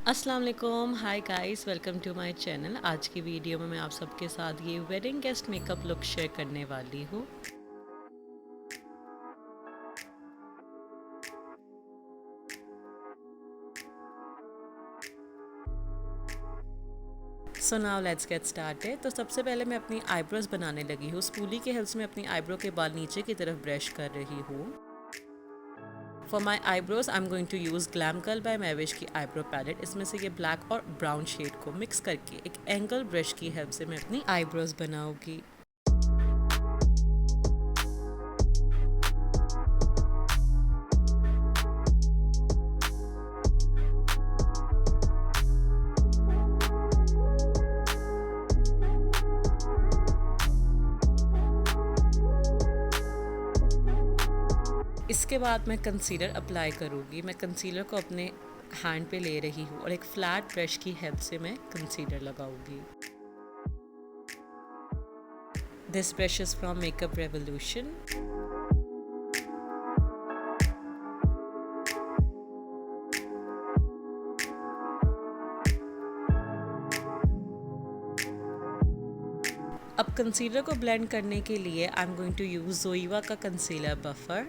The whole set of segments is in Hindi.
अस्सलाम वालेकुम, hi guys, welcome to my channel. आज की वीडियो में मैं आप सबके साथ ये wedding guest makeup look share करने वाली हूँ। So now let's get started. तो सबसे पहले मैं अपनी आईब्रोज बनाने लगी हूँ। स्पूली के हेल्प से मैं अपनी आईब्रो के बाल नीचे की तरफ ब्रश कर रही हूँ। For my eyebrows I am going to use Glam Curl by Mavish की आईब्रो पैलेट। इसमें से ये ब्लैक और ब्राउन शेड को मिक्स करके एक एंगल ब्रश की हेल्प से मैं अपनी आईब्रोज बनाऊँगी। इसके बाद मैं कंसीलर अप्लाई करूँगी। मैं कंसीलर को अपने हैंड पे ले रही हूँ और एक फ्लैट ब्रश की हेल्प से मैं कंसीलर लगाऊंगी। This brush is from Makeup Revolution. अब कंसीलर को ब्लेंड करने के लिए I am going to use Zoeva का कंसीलर बफर।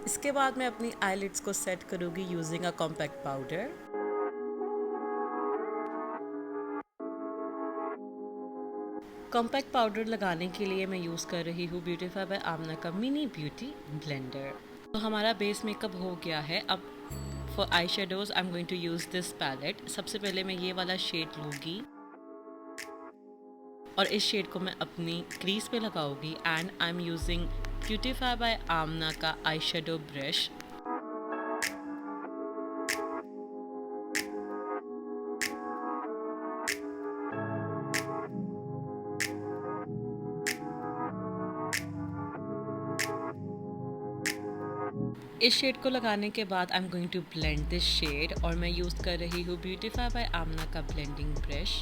इसके बाद मैं अपनी आईलिड्स को सेट करूँगी using a compact powder. Compact powder लगाने के लिए मैं यूज़ कर रही हूँ ब्यूटीफाई बाय आमना का मिनी ब्यूटी ब्लेंडर। तो हमारा बेस मेकअप हो गया है। अब for eye shadows I am going to use this palette. सबसे पहले मैं ये वाला शेड लूँगी और इस शेड को मैं अपनी क्रीज पे लगाऊंगी and I am using Beautify by Amna का आई शेडो ब्रश। इस शेड को लगाने के बाद I am going to blend this shade और मैं यूज़ कर रही हूँ ब्यूटीफाई बाय आमना का ब्लेंडिंग ब्रश।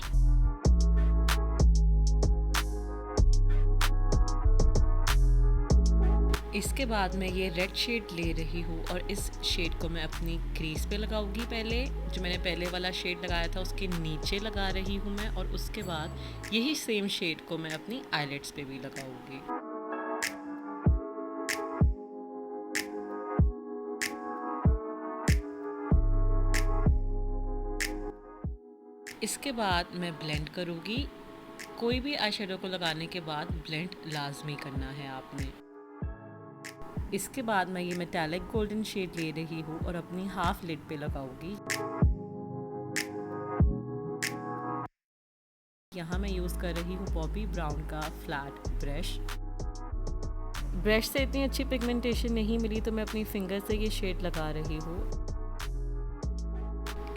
इसके बाद मैं ये रेड शेड ले रही हूँ और इस शेड को मैं अपनी क्रीज पे लगाऊंगी। पहले जो मैंने पहले वाला शेड लगाया था उसके नीचे लगा रही हूँ मैं, और उसके बाद यही सेम शेड को मैं अपनी आईलिड्स पे भी लगाऊंगी। इसके बाद मैं ब्लेंड करूँगी। कोई भी आई शेडो को लगाने के बाद ब्लेंड लाजमी करना है आपने। इसके बाद मैं ये मेटालिक गोल्डन शेड ले रही हूँ और अपनी हाफ लिड पे लगाऊंगी। यहाँ मैं यूज़ कर रही हूँ बॉबी ब्राउन का फ्लैट ब्रश। ब्रश से इतनी अच्छी पिगमेंटेशन नहीं मिली तो मैं अपनी फिंगर से ये शेड लगा रही हूँ।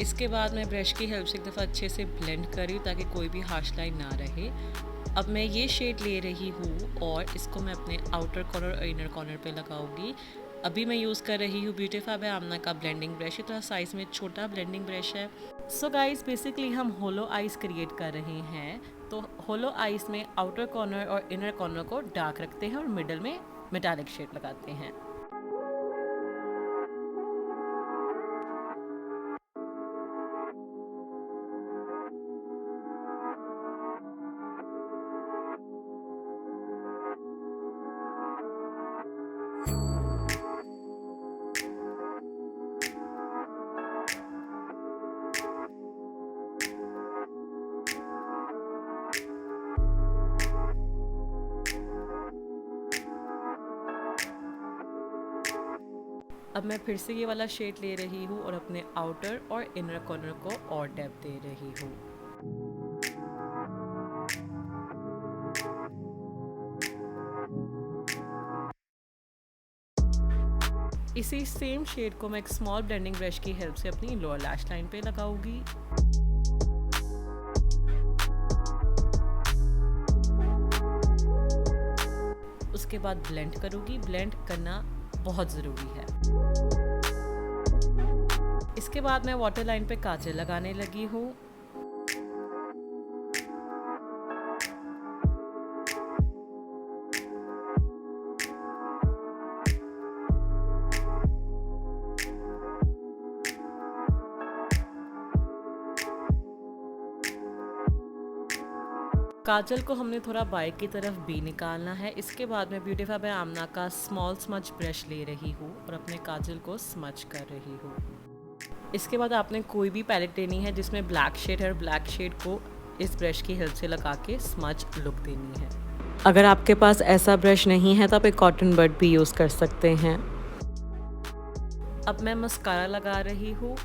इसके बाद मैं ब्रश की हेल्प से एक दफ़ा अच्छे से ब्लेंड कर रही हूँ ताकि कोई भी हार्श लाइन ना रहे। अब मैं ये शेड ले रही हूँ और इसको मैं अपने आउटर कॉर्नर और इनर कॉर्नर पे लगाऊंगी। अभी मैं यूज़ कर रही हूँ ब्यूटीफाई बाय आमना का ब्लेंडिंग ब्रश। थोड़ा साइज़ में छोटा ब्लेंडिंग ब्रश है। सो गाइस, बेसिकली हम होलो आइज़ क्रिएट कर रहे हैं। तो होलो आइज़ में आउटर कॉर्नर और इनर कॉर्नर को डार्क रखते हैं और मिडल में मेटालिक शेड लगाते हैं। अब मैं फिर से ये वाला शेड ले रही हूँ और अपने आउटर और इनर कॉर्नर को और डेप्थ दे रही हूँ। इसी सेम शेड को मैं एक स्मॉल ब्लेंडिंग ब्रश की हेल्प से अपनी लोअर लैश लाइन पे लगाऊंगी। उसके बाद ब्लेंड करूंगी। ब्लेंड करना बहुत ज़रूरी है। इसके बाद मैं वाटर लाइन पे काजल लगाने लगी हूँ। काजल को हमने थोड़ा बाइक की तरफ भी निकालना है। इसके बाद मैं ब्यूटीफाई बाय आमना का स्मॉल स्मच ब्रश ले रही हूँ और अपने काजल को स्मच कर रही हूँ। इसके बाद आपने कोई भी पैलेट लेनी है जिसमें ब्लैक शेड है और ब्लैक शेड को इस ब्रश की हेल्प से लगा के स्मच लुक देनी है। अगर आपके पास ऐसा ब्रश नहीं है तो आप एक कॉटन बड भी यूज़ कर सकते हैं। अब मैं मस्कारा लगा रही हूँ।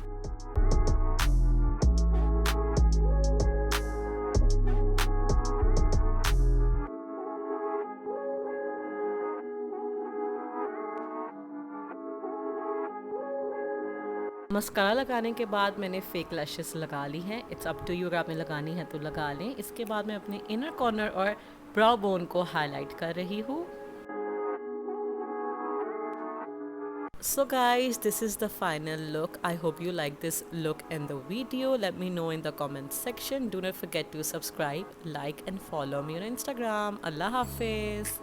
मस्कारा लगाने के बाद मैंने फेक लैशेस लगा ली हैं। इट्स अप टू यू, अगर आपने लगानी है तो लगा लें। इसके बाद मैं अपने इनर कॉर्नर और ब्राउ बोन को हाईलाइट कर रही हूँ। So guys, this is the final look. I hope you like this look in the video. Let me know in the comment section. Do not forget to subscribe, like and follow me on Instagram. Allah Hafiz.